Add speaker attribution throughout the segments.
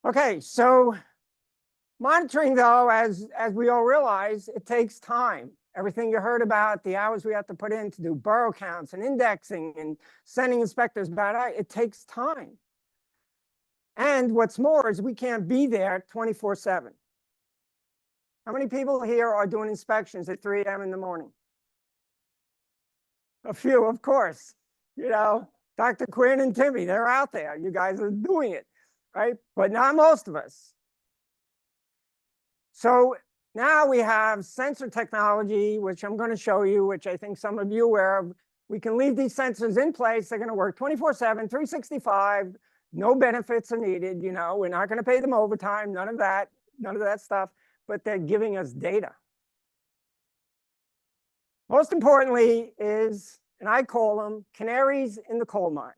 Speaker 1: Okay, so monitoring, though, as we all realize, it takes time. Everything you heard about, the hours we have to put in to do burrow counts and indexing and sending inspectors about it takes time. And what's more is we can't be there 24/7. How many people here are doing inspections at 3 a.m. in the morning? A few, of course. You know, Dr. Quinn and Timmy, they're out there. You guys are doing it, right? But not most of us. So now we have sensor technology, which I'm going to show you, which I think some of you are aware of. We can leave these sensors in place. They're going to work 24/7, 365. No benefits are needed. You know, we're not going to pay them overtime. None of that stuff. But they're giving us data. Most importantly is, and I call them canaries in the coal mine.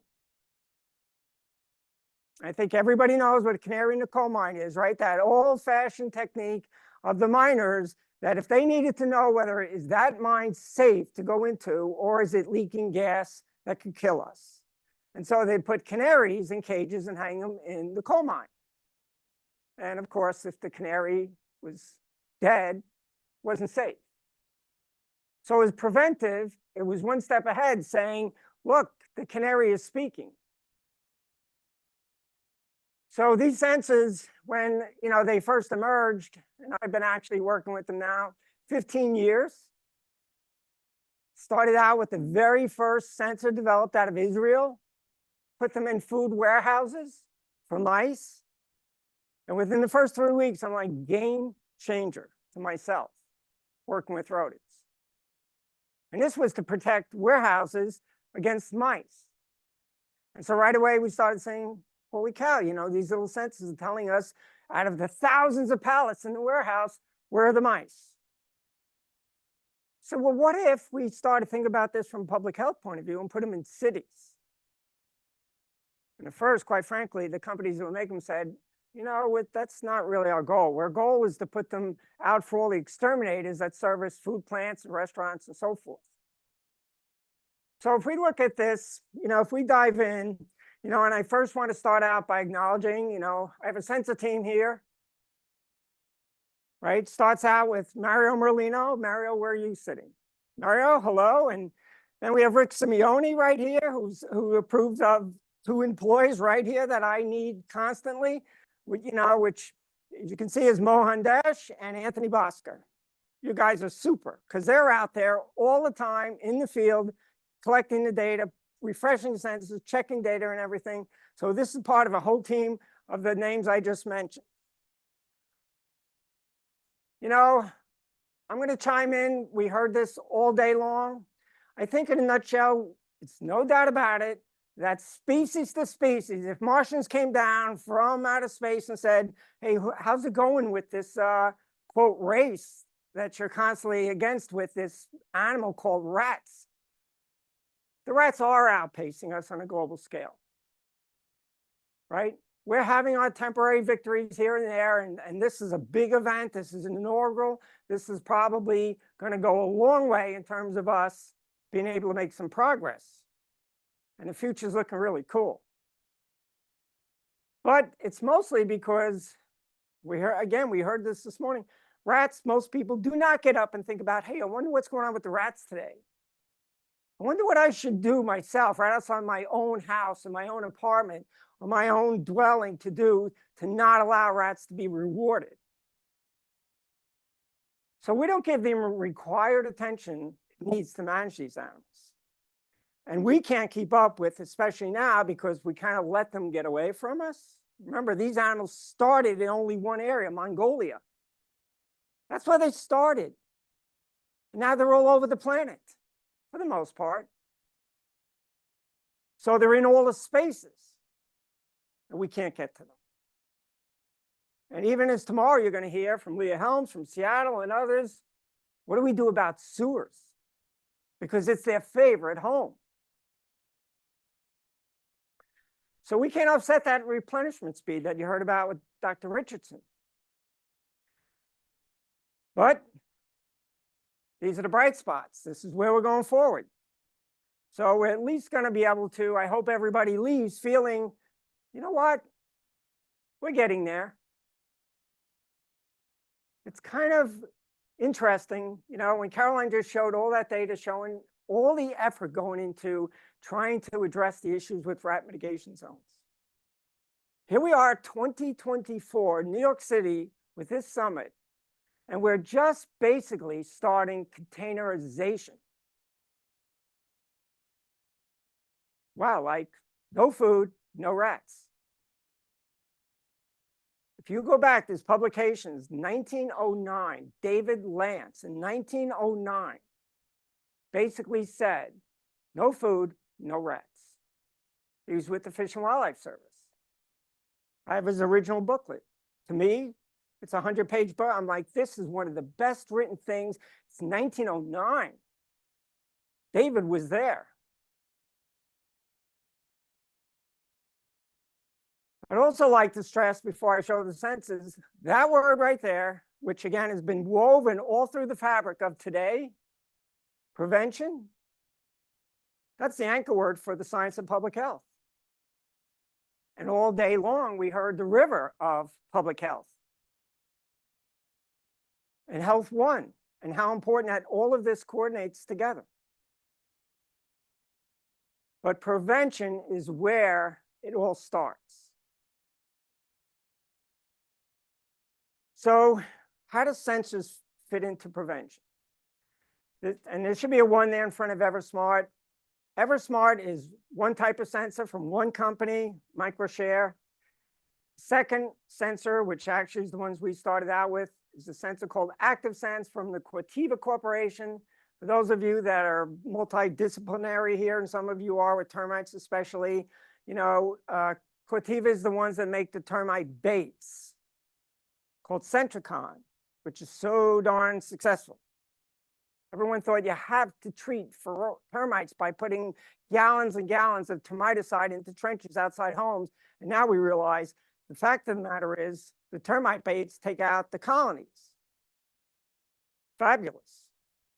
Speaker 1: I think everybody knows what a canary in the coal mine is, right? That old-fashioned technique of the miners that if they needed to know whether is that mine safe to go into or is it leaking gas that could kill us. And so they put canaries in cages and hang them in the coal mine. And of course, if the canary was dead, it wasn't safe. So as preventive, it was one step ahead saying, look, the canary is speaking. So these sensors, when they first emerged, and I've been actually working with them now 15 years, started out with the very first sensor developed out of Israel, put them in food warehouses for mice. And within the first 3 weeks, I'm like game changer to myself, working with rodents. And this was to protect warehouses against mice. And so right away, we started saying, holy cow, these little sensors are telling us out of the thousands of pallets in the warehouse, where are the mice? So, well, what if we started thinking about this from a public health point of view and put them in cities? And at first, quite frankly, the companies that would make them said, that's not really our goal. Our goal is to put them out for all the exterminators that service food plants and restaurants and so forth. So if we look at this, if we dive in, and I first want to start out by acknowledging, I have a sensor team here, right? Starts out with Mario Merlino. Mario, where are you sitting? Mario, hello. And then we have Rick Simeone right here, who approves of 2 employees right here that I need constantly, which you can see is Mohan Dash and Anthony Bhaskar. You guys are super because they're out there all the time in the field, collecting the data, refreshing the sensors, checking data and everything. So this is part of a whole team of the names I just mentioned. I'm going to chime in. We heard this all day long. I think in a nutshell, it's no doubt about it that species to species, if Martians came down from outer space and said, hey, how's it going with this, quote, race that you're constantly against with this animal called rats? The rats are outpacing us on a global scale, right? We're having our temporary victories here and there, and this is a big event. This is an inaugural. This is probably going to go a long way in terms of us being able to make some progress. And the future is looking really cool. But it's mostly because we heard this morning. Rats, most people do not get up and think about, hey, I wonder what's going on with the rats today. I wonder what I should do myself right outside my own house, in my own apartment, or my own dwelling to do to not allow rats to be rewarded. So we don't give them required attention it needs to manage these animals. And we can't keep up with, especially now, because we kind of let them get away from us. Remember, these animals started in only one area, Mongolia. That's where they started. And now they're all over the planet, for the most part. So they're in all the spaces, and we can't get to them. And even as tomorrow you're going to hear from Leah Helms from Seattle and others, what do we do about sewers? Because it's their favorite home. So we can't offset that replenishment speed that you heard about with Dr. Richardson. But these are the bright spots. This is where we're going forward. So we're at least going to be able to, I hope everybody leaves feeling, you know what? We're getting there. It's kind of interesting, you know, when Caroline just showed all that data showing all the effort going into trying to address the issues with rat mitigation zones. Here we are, 2024, New York City with this summit, and we're just basically starting containerization. Wow, like no food, no rats. If you go back, there's publications, 1909, David Lance in 1909 basically said, no food, no rats. He was with the Fish and Wildlife Service. I have his original booklet. To me, it's a 100-page book. I'm like, this is one of the best written things. It's 1909. David was there. I'd also like to stress before I show the census, that word right there, which again has been woven all through the fabric of today, prevention, that's the anchor word for the science of public health. And all day long, we heard the river of public health and Health One, and how important that all of this coordinates together. But prevention is where it all starts. So how does census fit into prevention? And there should be a 1 there in front of Eversmart. Eversmart is one type of sensor from one company, Microshare. Second sensor, which actually is the ones we started out with, is a sensor called ActiveSense from the Quativa Corporation. For those of you that are multidisciplinary here, and some of you are with termites especially, you know, Quativa is the ones that make the termite baits called Centricon, which is so darn successful. Everyone thought you have to treat for termites by putting gallons and gallons of termiticide into trenches outside homes. And now we realize the fact of the matter is the termite baits take out the colonies. Fabulous.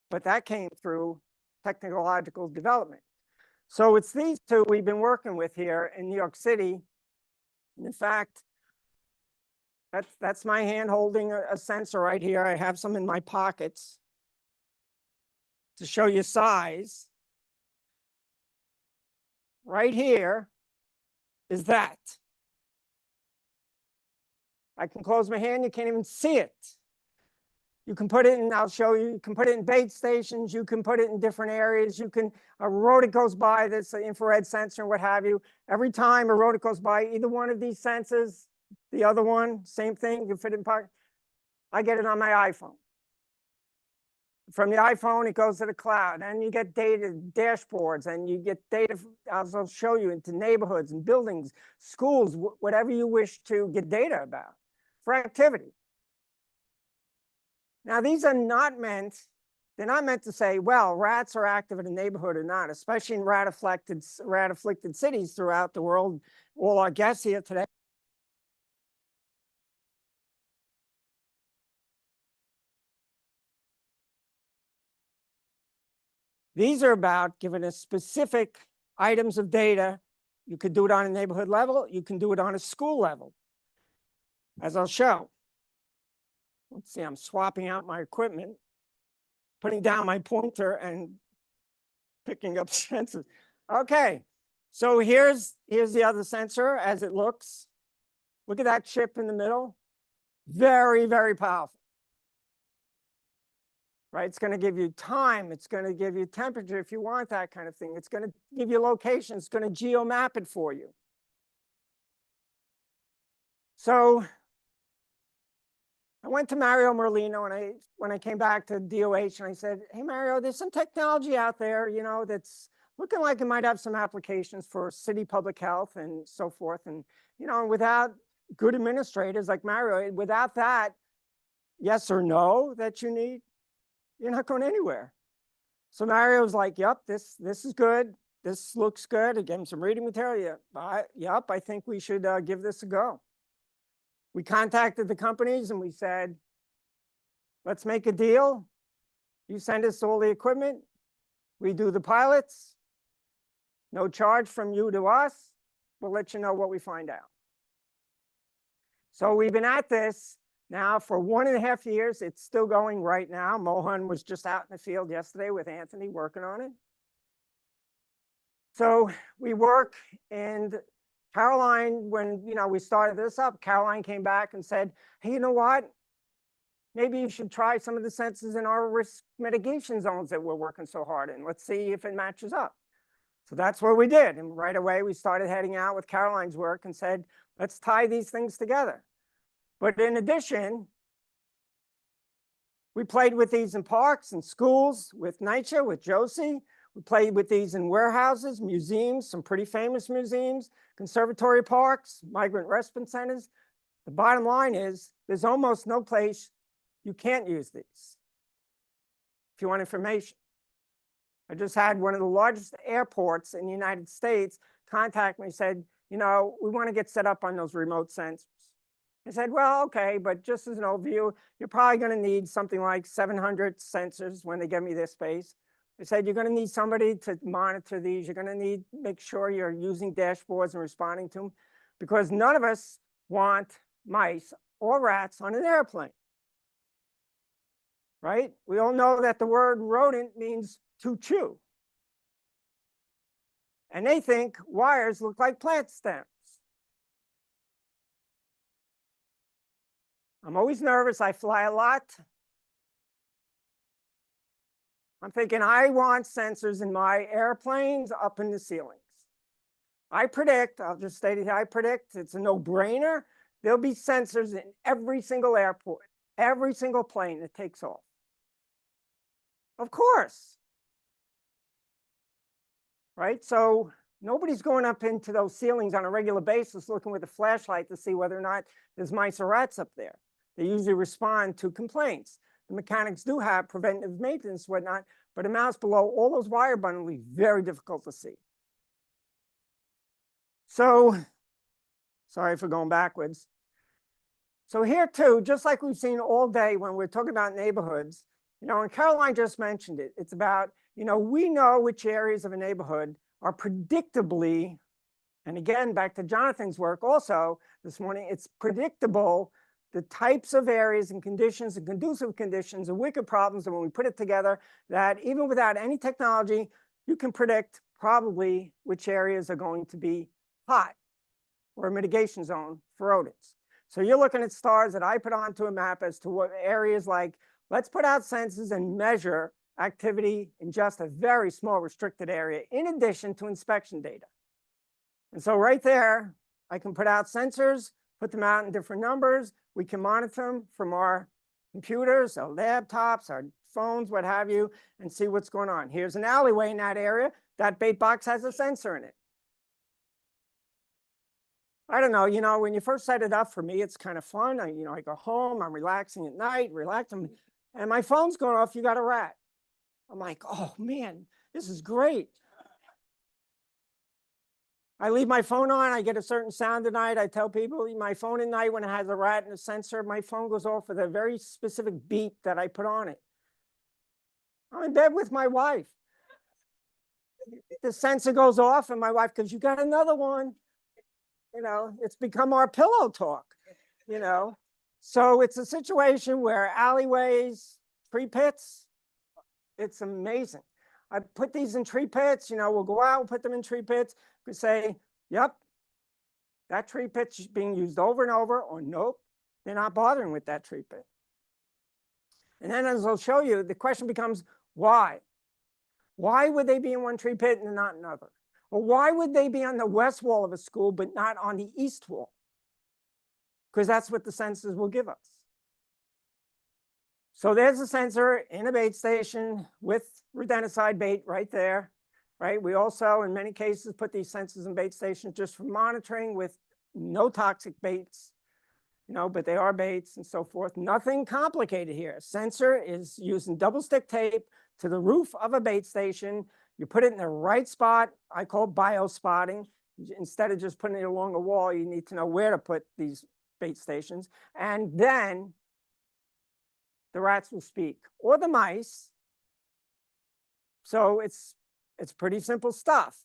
Speaker 1: But that came through technological development. So it's these two we've been working with here in New York City. And in fact, that's my hand holding a sensor right here. I have some in my pockets to show you size. Right here is that. I can close my hand, you can't even see it. You can put it in, I'll show you, you can put it in bait stations, you can put it in different areas, you can, a rodent goes by, that's an infrared sensor, what have you. Every time a rodent goes by either one of these sensors, the other one, same thing, you can fit it in pocket. I get it on my iPhone. From the iPhone, it goes to the cloud, and you get data dashboards, and you get data, I'll show you, into neighborhoods and buildings, schools, whatever you wish to get data about for activity. Now, these are not meant, they're not meant to say, well, rats are active in a neighborhood or not, especially in rat-afflicted cities throughout the world. All our guests here today. These are about giving us specific items of data. You could do it on a neighborhood level. You can do it on a school level, as I'll show. Let's see, I'm swapping out my equipment, putting down my pointer and picking up sensors. Okay, so here's the other sensor as it looks. Look at that chip in the middle. Very, very powerful. Right, it's going to give you time, it's going to give you temperature if you want that kind of thing. It's going to give you location, it's going to geomap it for you. So I went to Mario Merlino when I came back to DOH, and I said, hey, Mario, there's some technology out there, you know, that's looking like it might have some applications for city public health and so forth. And, you know, without good administrators like Mario, without that yes or no that you need, you're not going anywhere. So Mario was like, yep, this is good. This looks good. I gave him some reading material. Yep, I think we should give this a go. We contacted the companies and we said, let's make a deal. You send us all the equipment. We do the pilots. No charge from you to us. We'll let you know what we find out. So we've been at this now for 1.5 years. It's still going right now. Mohan was just out in the field yesterday with Anthony working on it. So we work, and Caroline, when we started this up, Caroline came back and said, hey, you know what? Maybe you should try some of the sensors in our risk mitigation zones that we're working so hard in. Let's see if it matches up. So that's what we did. And right away, we started heading out with Caroline's work and said, let's tie these things together. But in addition, we played with these in parks and schools with NYCHA, with Josie. We played with these in warehouses, museums, some pretty famous museums, conservatory parks, migrant respite centers. The bottom line is there's almost no place you can't use these if you want information. I just had one of the largest airports in the United States contact me and said, we want to get set up on those remote sensors. I said, well, okay, but just as an overview, you're probably going to need something like 700 sensors when they give me this space. I said, you're going to need somebody to monitor these. You're going to make sure you're using dashboards and responding to them, because none of us want mice or rats on an airplane. Right? We all know that the word rodent means to chew. And they think wires look like plant stems. I'm always nervous. I fly a lot. I'm thinking I want sensors in my airplanes up in the ceilings. I predict, I'll just state it here, I predict it's a no-brainer. There'll be sensors in every single airport, every single plane that takes off. Of course. Right? So nobody's going up into those ceilings on a regular basis looking with a flashlight to see whether or not there's mice or rats up there. They usually respond to complaints. The mechanics do have preventive maintenance, whatnot, but a mouse below all those wire bundles will be very difficult to see. So, sorry for going backwards. So here too, just like we've seen all day when we're talking about neighborhoods, and Caroline just mentioned it, it's about, we know which areas of a neighborhood are predictably, and again, back to Jonathan's work also this morning, it's predictable the types of areas and conditions and conducive conditions and wicked problems, and when we put it together, that even without any technology, you can predict probably which areas are going to be hot or a mitigation zone for rodents. So you're looking at stars that I put onto a map as to what areas like, let's put out sensors and measure activity in just a very small restricted area, in addition to inspection data. And so right there, I can put out sensors, put them out in different numbers. We can monitor them from our computers, our laptops, our phones, what have you, and see what's going on. Here's an alleyway in that area. That bait box has a sensor in it. I don't know, when you first set it up, for me, it's kind of fun. I go home, I'm relaxing at night, relaxing, and my phone's going off, you got a rat. I'm like, oh man, this is great. I leave my phone on, I get a certain sound at night. I tell people my phone at night, when it has a rat and a sensor, my phone goes off with a very specific beep that I put on it. I'm in bed with my wife. The sensor goes off and my wife goes, you got another one. It's become our pillow talk, So it's a situation where alleyways, tree pits, it's amazing. I put these in tree pits, we'll go out, we'll put them in tree pits. We say, yep, that tree pit's being used over and over, or nope, they're not bothering with that tree pit. And then, as I'll show you, the question becomes, why? Why would they be in one tree pit and not another? Or why would they be on the west wall of a school but not on the east wall? Because that's what the sensors will give us. So there's a sensor in a bait station with rodenticide bait right there, right? We also, in many cases, put these sensors in bait stations just for monitoring with no toxic baits, but they are baits and so forth. Nothing complicated here. Sensor is using double stick tape to the roof of a bait station. You put it in the right spot. I call biospotting. Instead of just putting it along a wall, you need to know where to put these bait stations. And then the rats will speak, or the mice. So it's pretty simple stuff.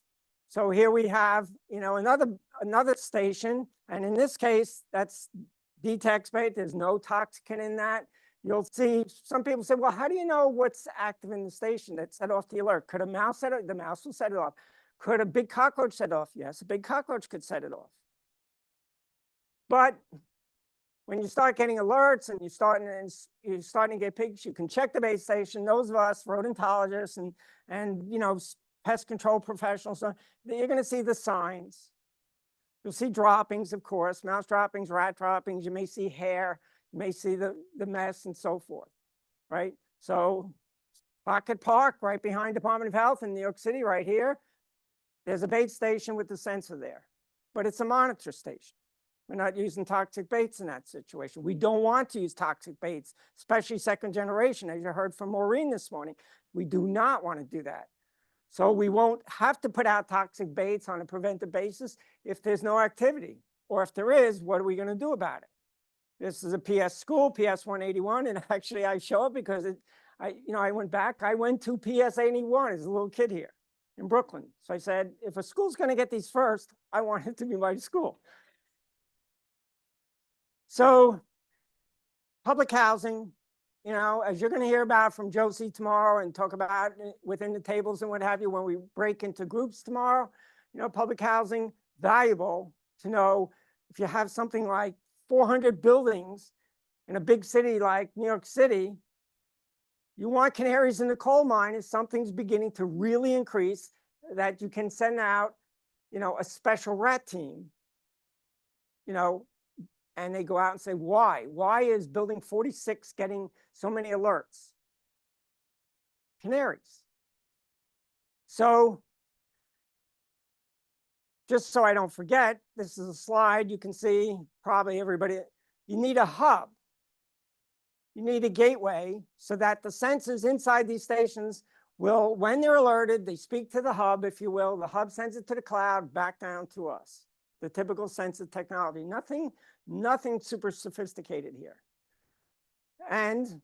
Speaker 1: So here we have, another station. And in this case, that's DTEX bait, there's no toxicant in that. You'll see some people say, well, how do you know what's active in the station that set off the alert? Could a mouse set it? The mouse will set it off. Could a big cockroach set it off? Yes, a big cockroach could set it off. But when you start getting alerts and you're starting to get pigs, you can check the base station. Those of us rodentologists and you know, pest control professionals, you're going to see the signs. You'll see droppings, of course, mouse droppings, rat droppings. You may see hair. You may see the mess and so forth, right? So Pocket Park, right behind Department of Health in New York City, right here, there's a bait station with the sensor there, but it's a monitor station. We're not using toxic baits in that situation. We don't want to use toxic baits, especially second generation, as you heard from Maureen this morning. We do not want to do that. So we won't have to put out toxic baits on a preventive basis if there's no activity, or if there is, what are we going to do about it? This is a PS school, PS 181, and actually I show it because I went back. I went to PS 81 as a little kid here in Brooklyn. So I said, if a school's going to get these first, I want it to be my school. So public housing, you know, as you're going to hear about from Josie tomorrow and talk about within the tables and what have you, when we break into groups tomorrow, you know, public housing, valuable to know if you have something like 400 buildings in a big city like New York City, you want canaries in the coal mine if something's beginning to really increase, that you can send out, you know, a special rat team, you know, and they go out and say, why? Why is building 46 getting so many alerts? Canaries. So just so I don't forget, this is a slide you can see, probably everybody, you need a hub. You need a gateway so that the sensors inside these stations will, when they're alerted, they speak to the hub, if you will. The hub sends it to the cloud, back down to us. The typical sensor technology. Nothing super sophisticated here. And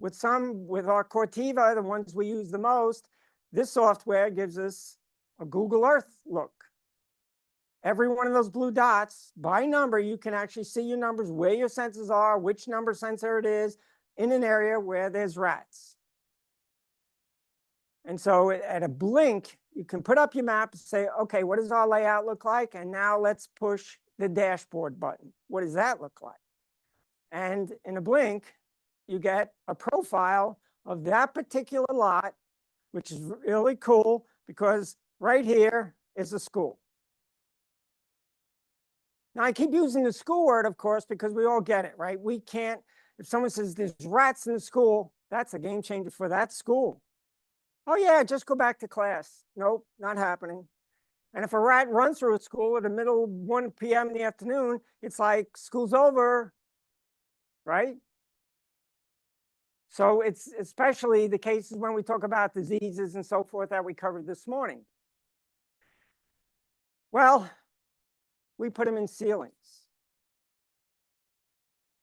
Speaker 1: with our Cortiva, the ones we use the most, this software gives us a Google Earth look. Every one of those blue dots, by number, you can actually see your numbers, where your sensors are, which number sensor it is, in an area where there's rats. And so at a blink, you can put up your map and say, okay, what does our layout look like? And now let's push the dashboard button. What does that look like? And in a blink, you get a profile of that particular lot, which is really cool because right here is a school. Now, I keep using the school word, of course, because we all get it, right? We can't, if someone says there's rats in the school, that's a game changer for that school. Oh yeah, just go back to class. Nope, not happening. And if a rat runs through a school at the middle of 1 p.m. in the afternoon, it's like school's over, right? So it's especially the cases when we talk about diseases and so forth that we covered this morning. Well, we put them in ceilings.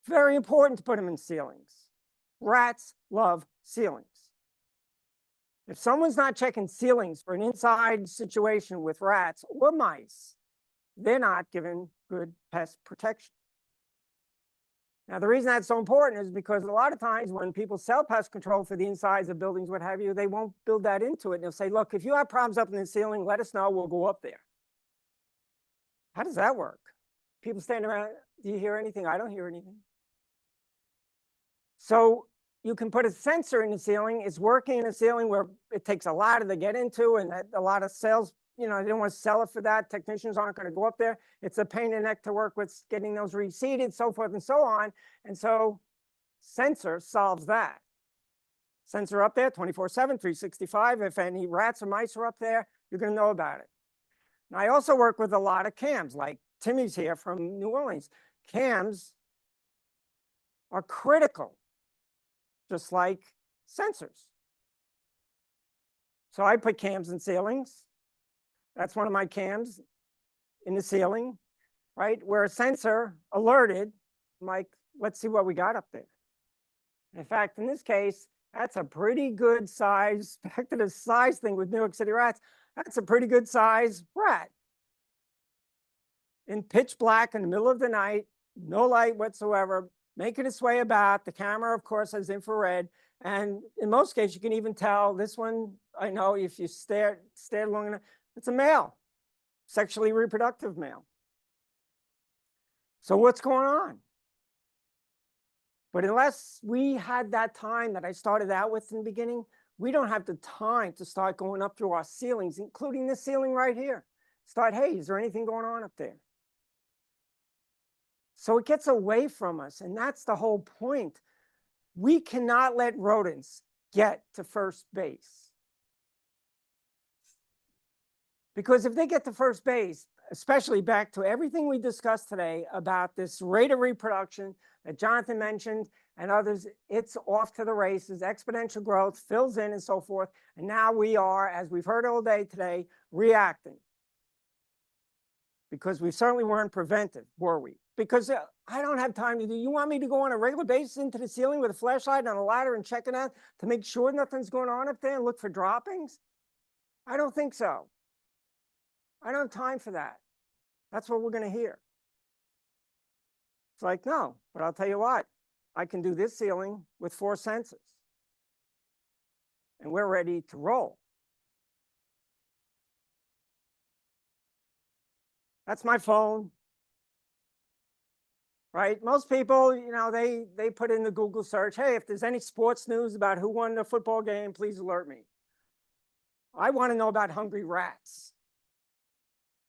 Speaker 1: Very important to put them in ceilings. Rats love ceilings. If someone's not checking ceilings for an inside situation with rats or mice, they're not given good pest protection. Now, the reason that's so important is because a lot of times when people sell pest control for the insides of buildings, what have you, they won't build that into it. And they'll say, look, if you have problems up in the ceiling, let us know, we'll go up there. How does that work? People standing around, do you hear anything? I don't hear anything. So you can put a sensor in the ceiling. It's working in a ceiling where it takes a ladder to get into, and a lot of sales, you know, they don't want to sell it for that. Technicians aren't going to go up there. It's a pain in the neck to work with getting those reseated, so forth and so on. And so sensor solves that. Sensor up there 24/7, 365. If any rats or mice are up there, you're going to know about it. Now, I also work with a lot of cams, like Timmy's here from New Orleans. Cams are critical, just like sensors. So I put cams in ceilings. That's one of my cams in the ceiling, right? Where a sensor alerted, I'm like, let's see what we got up there. In fact, in this case, that's a pretty good size, back to the size thing with New York City rats, that's a pretty good size rat. In pitch black in the middle of the night, no light whatsoever, making its way about. The camera, of course, has infrared. And in most cases, you can even tell this one, I know if you stare long enough, it's a male, sexually reproductive male. So what's going on? But unless we had that time that I started out with in the beginning, we don't have the time to start going up through our ceilings, including this ceiling right here. Start, hey, is there anything going on up there? So it gets away from us, and that's the whole point. We cannot let rodents get to first base. Because if they get to first base, especially back to everything we discussed today about this rate of reproduction that Jonathan mentioned and others, it's off to the races, exponential growth fills in and so forth. And now we are, as we've heard all day today, reacting. Because we certainly weren't preventive, were we? Because I don't have time to do. You want me to go on a regular basis into the ceiling with a flashlight on a ladder and check it out to make sure nothing's going on up there and look for droppings? I don't think so. I don't have time for that. That's what we're going to hear. It's like, no, but I'll tell you what, I can do this ceiling with 4 sensors. And we're ready to roll. That's my phone. Right? Most people, you know, they put in the Google search, hey, if there's any sports news about who won the football game, please alert me. I want to know about hungry rats.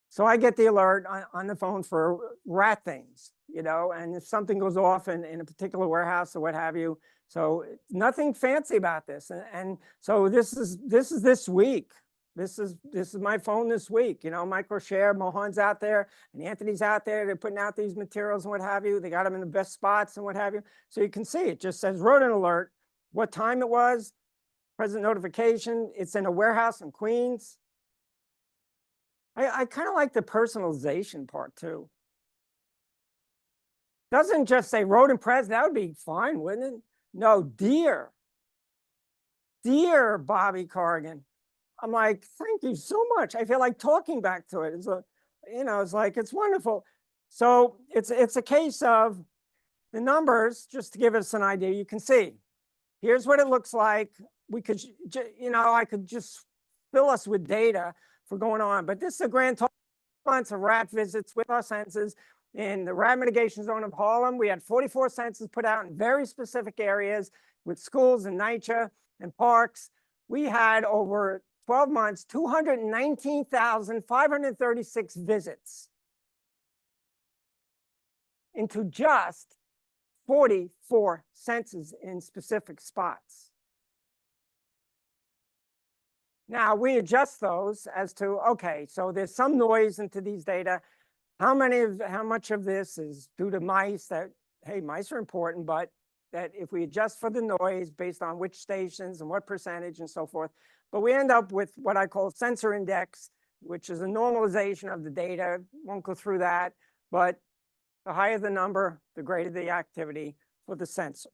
Speaker 1: So I get the alert on the phone for rat things, you know, and if something goes off in a particular warehouse or what have you. So nothing fancy about this. And so this is this week. This is my phone this week. You know, MicroShare, Mohan's out there and Anthony's out there. They're putting out these materials and what have you. They got them in the best spots and what have you. So you can see it just says rodent alert, what time it was, present notification. It's in a warehouse in Queens. I kind of like the personalization part too. Doesn't just say rodent present, that would be fine, wouldn't it? No, dear Bobby Corrigan. I'm like, thank you so much. I feel like talking back to it. It's a, you know, it's like, it's wonderful. So it's a case of the numbers, just to give us an idea, you can see, here's what it looks like. We could, you know, I could just fill us with data for going on, but this is a grand total months of rat visits with our sensors in the rat mitigation zone of Harlem. We had 44 sensors put out in very specific areas with schools and NYCHA and parks. We had over 12 months, 219,536 visits into just 44 sensors in specific spots. Now we adjust those as to, okay, so there's some noise into these data. How much of this is due to mice that, hey, mice are important, but that if we adjust for the noise based on which stations and what percentage and so forth, but we end up with what I call sensor index, which is a normalization of the data. Won't go through that, but the higher the number, the greater the activity for the sensor.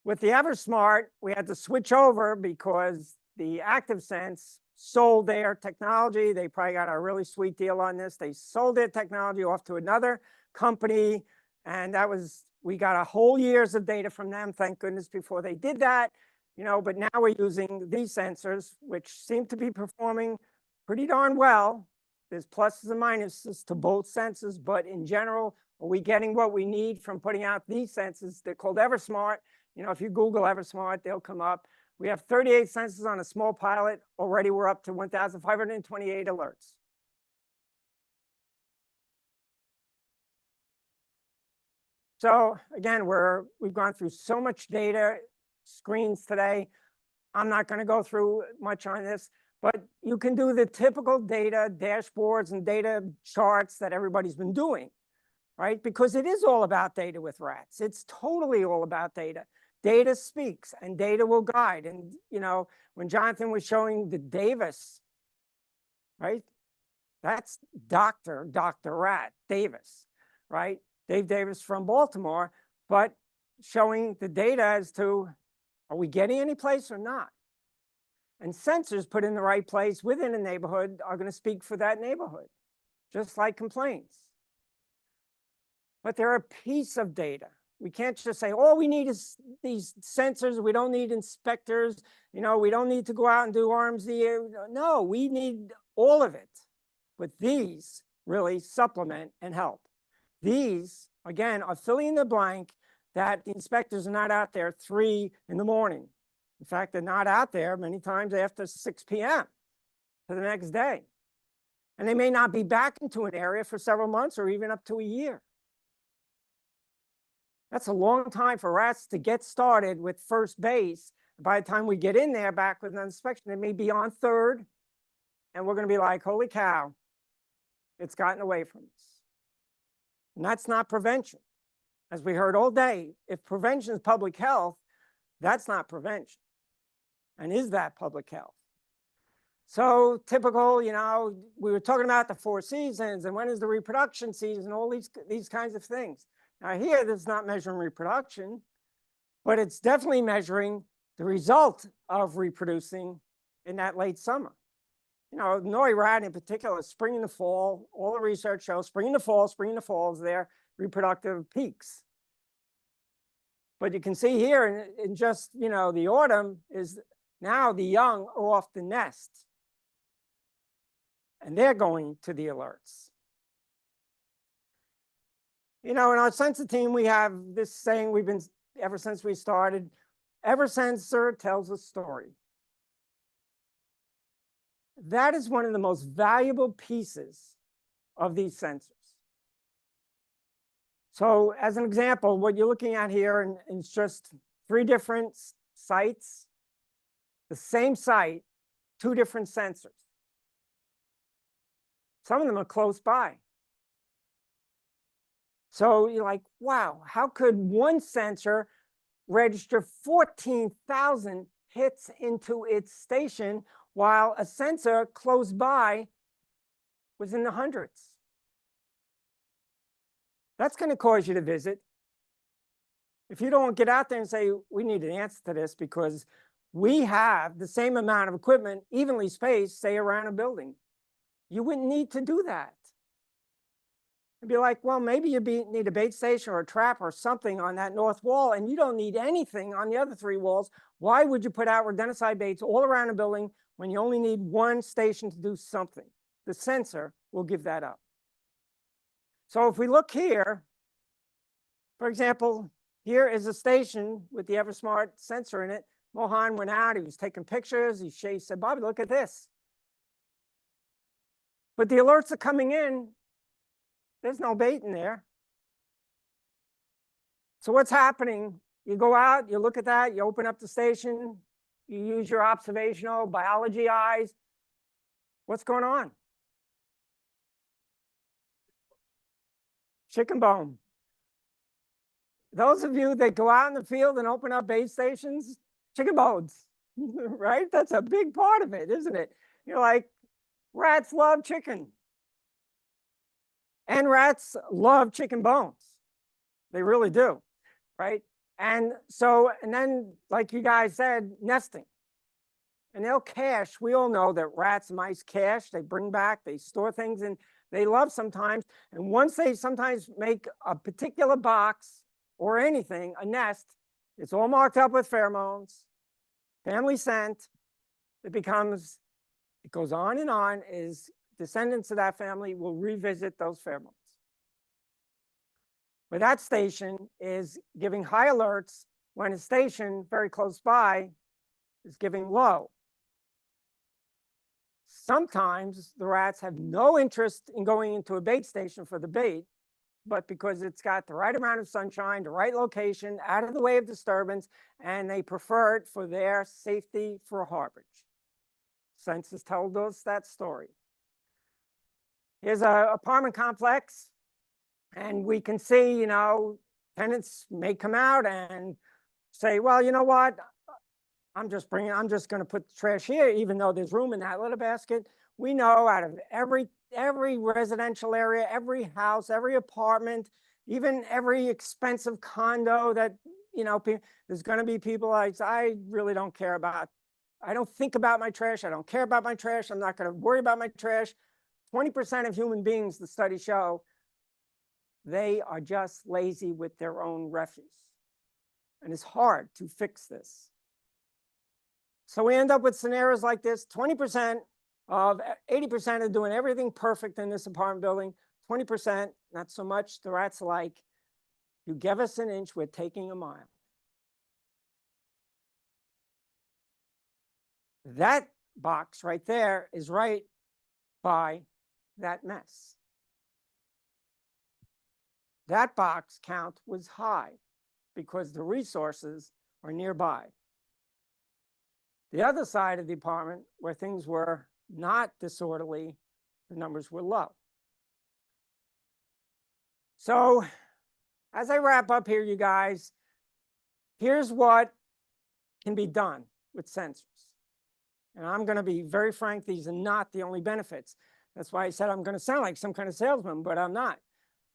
Speaker 1: With the Eversmart, we had to switch over because the ActiveSense sold their technology. They probably got a really sweet deal on this. They sold their technology off to another company, and that was, we got a whole year's of data from them, thank goodness, before they did that. You know, but now we're using these sensors, which seem to be performing pretty darn well. There's pluses and minuses to both sensors, but in general, are we getting what we need from putting out these sensors? They're called Eversmart. You know, if you Google Eversmart, they'll come up. We have 38 sensors on a small pilot. Already we're up to 1,528 alerts. So again, we've gone through so much data, screens today. I'm not going to go through much on this, but you can do the typical data dashboards and data charts that everybody's been doing, right? Because it is all about data with rats. It's totally all about data. Data speaks and data will guide. And, you know, when Jonathan was showing the Davis, right? That's Dr. Rat Davis, right? Dave Davis from Baltimore, but showing the data as to, are we getting any place or not? And sensors put in the right place within a neighborhood are going to speak for that neighborhood, just like complaints. but they're a piece of data. We can't just say, all we need is these sensors. We don't need inspectors. You know, we don't need to go out and do RMZ. No, we need all of it. But these really supplement and help. These, again, are filling in the blank that the inspectors are not out there 3 in the morning. In fact, they're not out there many times after 6 p.m. for the next day. And they may not be back into an area for several months or even up to a year. That's a long time for rats to get started with first base. By the time we get in there back with an inspection, it may be on third, and we're going to be like, holy cow, it's gotten away from us. And that's not prevention. As we heard all day, if prevention is public health, that's not prevention. And is that public health? So typical, you know, we were talking about the 4 seasons and when is the reproduction season, all these kinds of things. Now here, this is not measuring reproduction, but it's definitely measuring the result of reproducing in that late summer. You know, Norway rat in particular, spring and the fall, all the research shows spring and the fall is their reproductive peaks. But you can see here in just, you know, the autumn is now the young are off the nest. And they're going to the alerts. You know, in our sensor team, we have this saying we've been, ever since we started, Eversensor tells a story. That is one of the most valuable pieces of these sensors. So as an example, what you're looking at here, and it's just 3 different sites, the same site, 2 different sensors. Some of them are close by. So you're like, wow, how could one sensor register 14,000 hits into its station while a sensor close by was in the hundreds? That's going to cause you to visit. If you don't get out there and say, we need an answer to this because we have the same amount of equipment evenly spaced, say, around a building, you wouldn't need to do that. And be like, well, maybe you need a bait station or a trap or something on that north wall, and you don't need anything on the other 3 walls. Why would you put out rodenticide baits all around a building when you only need one station to do something? The sensor will give that up. So if we look here, for example, here is a station with the Eversmart sensor in it. Mohan went out, he was taking pictures. He said, Bobby, look at this. But the alerts are coming in. There's no bait in there. So what's happening? You go out, you look at that, you open up the station, you use your observational biology eyes. What's going on? Chicken bone. Those of you that go out in the field and open up bait stations, chicken bones, right? That's a big part of it, isn't it? You're like, rats love chicken. And rats love chicken bones. They really do, right? And so, and then, like you guys said, nesting. And they'll cache. We all know that rats and mice cache. They bring back, they store things, and they love sometimes. And once they sometimes make a particular box or anything, a nest, it's all marked up with pheromones, family scent. It goes on and on, is descendants of that family will revisit those pheromones. But that station is giving high alerts when a station very close by is giving low. Sometimes the rats have no interest in going into a bait station for the bait, but because it's got the right amount of sunshine, the right location, out of the way of disturbance, and they prefer it for their safety for harborage. Census told us that story. Here's an apartment complex, and we can see, you know, tenants may come out and say, well, you know what? I'm just going to put the trash here, even though there's room in that litter basket. We know out of every residential area, every house, every apartment, even every expensive condo that, you know, there's going to be people like, I really don't care about, I don't think about my trash. I don't care about my trash. I'm not going to worry about my trash. 20% of human beings, the studies show, They are just lazy with their own refuse. And it's hard to fix this. So we end up with scenarios like this. 20% of 80% are doing everything perfect in this apartment building. 20%, not so much. The rats are like, you give us an inch, we're taking a mile. That box right there is right by that mess. That box count was high because the resources are nearby. The other side of the apartment, where things were not disorderly, the numbers were low. So as I wrap up here, you guys, here's what can be done with sensors. And I'm going to be very frank, these are not the only benefits. That's why I said I'm going to sound like some kind of salesman, but I'm not.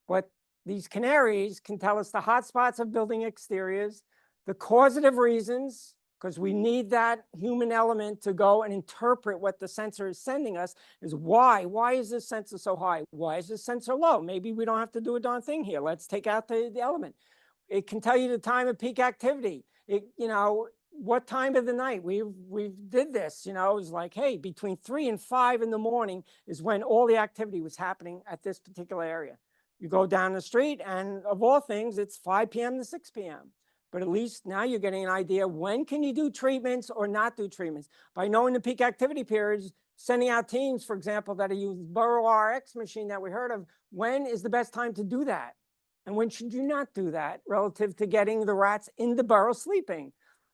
Speaker 1: But these canaries can tell us the hot spots of building exteriors, the causative reasons, because we need that human element to go and interpret what the sensor is sending us, is why. Why is this sensor so high? Why is this sensor low? Maybe we don't have to do a darn thing here. Let's take out the element. It can tell you the time of peak activity. What time of the night. We did this, it was like, hey, between 3 and 5 in the morning is when all the activity was happening at this particular area. You go down the street and of all things, it's 5 p.m. to 6 p.m. But at least now you're getting an idea, when can you do treatments or not do treatments? By knowing the peak activity periods, sending out teams, for example, that are using Burrow RX machine that we heard of, when is the best time to do that? And when should you not do that relative to getting the rats in the burrow sleeping,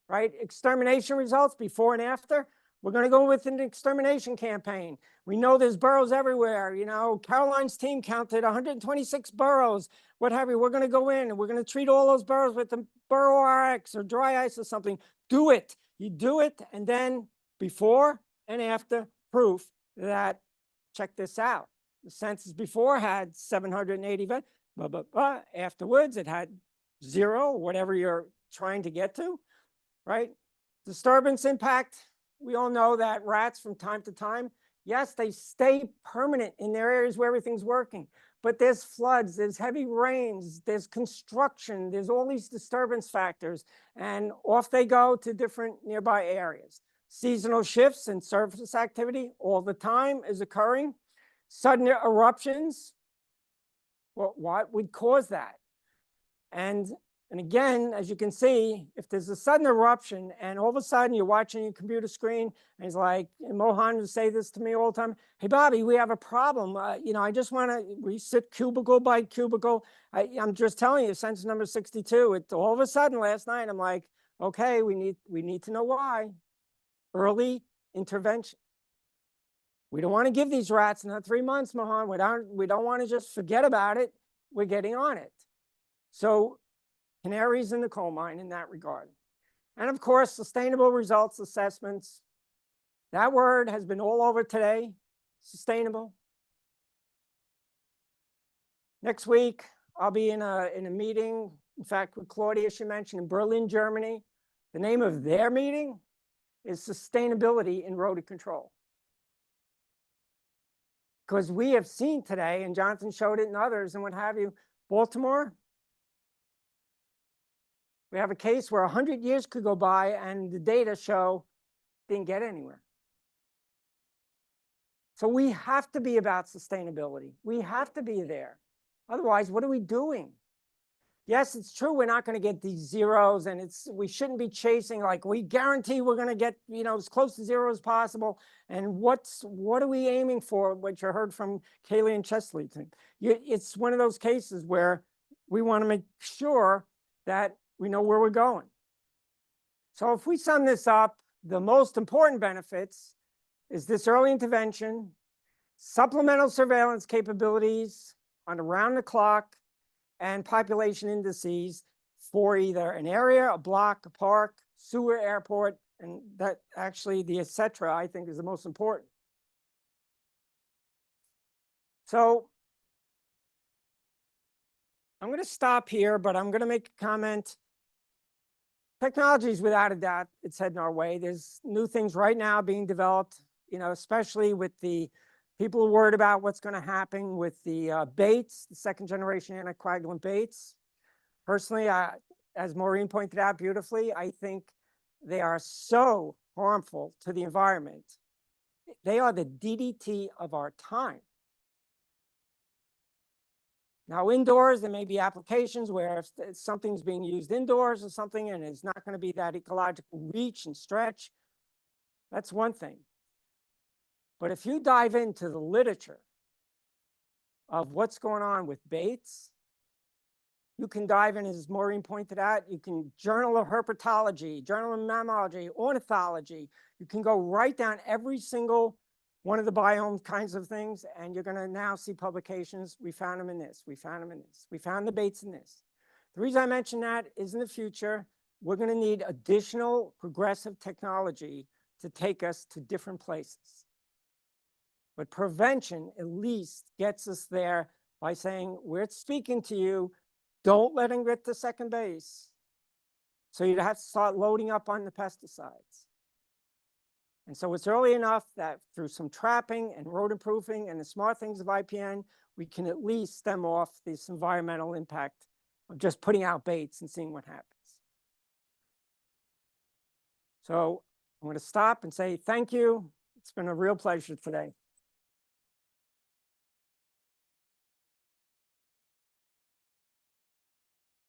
Speaker 1: right? Extermination results before and after. We're going to go with an extermination campaign. We know there's burrows everywhere. Caroline's team counted 126 burrows, what have you. We're going to go in and we're going to treat all those burrows with the Burrow RX or dry ice or something. Do it. You do it. And then before and after proof that, check this out. The census before had 780, but afterwards it had 0, whatever you're trying to get to, right? Disturbance impact. We all know that rats from time to time, yes, they stay permanent in their areas where everything's working, but there's floods, there's heavy rains, there's construction, there's all these disturbance factors, and off they go to different nearby areas. Seasonal shifts in surface activity all the time is occurring. Sudden eruptions, well, what would cause that? And again, as you can see, if there's a sudden eruption and all of a sudden you're watching your computer screen and it's like, and Mohan would say this to me all the time, hey, Bobby, we have a problem. I just want to, we sit cubicle by cubicle. I'm just telling you, sensor number 62, it all of a sudden last night, I'm like, okay, we need to know why. Early intervention. We don't want to give these rats another 3 months, Mohan. We don't want to just forget about it. We're getting on it. So canaries in the coal mine in that regard. And of course, sustainable results assessments. That word has been all over today, sustainable. Next week, I'll be in a meeting, in fact, with Claudia, she mentioned, in Berlin, Germany. The name of their meeting is Sustainability in Rodent Control. Because we have seen today, and Jonathan showed it and others and what have you, Baltimore, we have a case where 100 years could go by and the data show didn't get anywhere. So we have to be about sustainability. We have to be there. Otherwise, what are we doing? Yes, it's true we're not going to get these zeros, and we shouldn't be chasing, like, we guarantee we're going to get, as close to 0 as possible. And what are we aiming for, which I heard from Kaylee and Chesley. It's one of those cases where we want to make sure that we know where we're going. So if we sum this up, the most important benefits is this early intervention, supplemental surveillance capabilities on around the clock, and population indices for either an area, a block, a park, sewer, airport, and that actually the et cetera, I think, is the most important. So I'm going to stop here, but I'm going to make a comment. Technology is without a doubt, it's heading our way. There's new things right now being developed, especially with the People are worried about what's going to happen with the baits, the second generation anticoagulant baits. Personally, as Maureen pointed out beautifully, I think they are so harmful to the environment. They are the DDT of our time. Now, indoors, there may be applications where if something's being used indoors or something and it's not going to be that ecological reach and stretch, that's one thing. But if you dive into the literature of what's going on with baits, you can dive in, as Maureen pointed out, you can Journal of Herpetology, Journal of Mammalogy, Ornithology. You can go right down every single one of the biome kinds of things, and you're going to now see publications. We found them in this. We found them in this. We found the baits in this. The reason I mention that is in the future, we're going to need additional progressive technology to take us to different places. But prevention at least gets us there by saying, we're speaking to you, don't let them get to second base. So you'd have to start loading up on the pesticides. And so it's early enough that through some trapping and rodent proofing and the smart things of IPN, we can at least stem off this environmental impact of just putting out baits and seeing what happens. So I'm going to stop and say thank you. It's been a real pleasure today.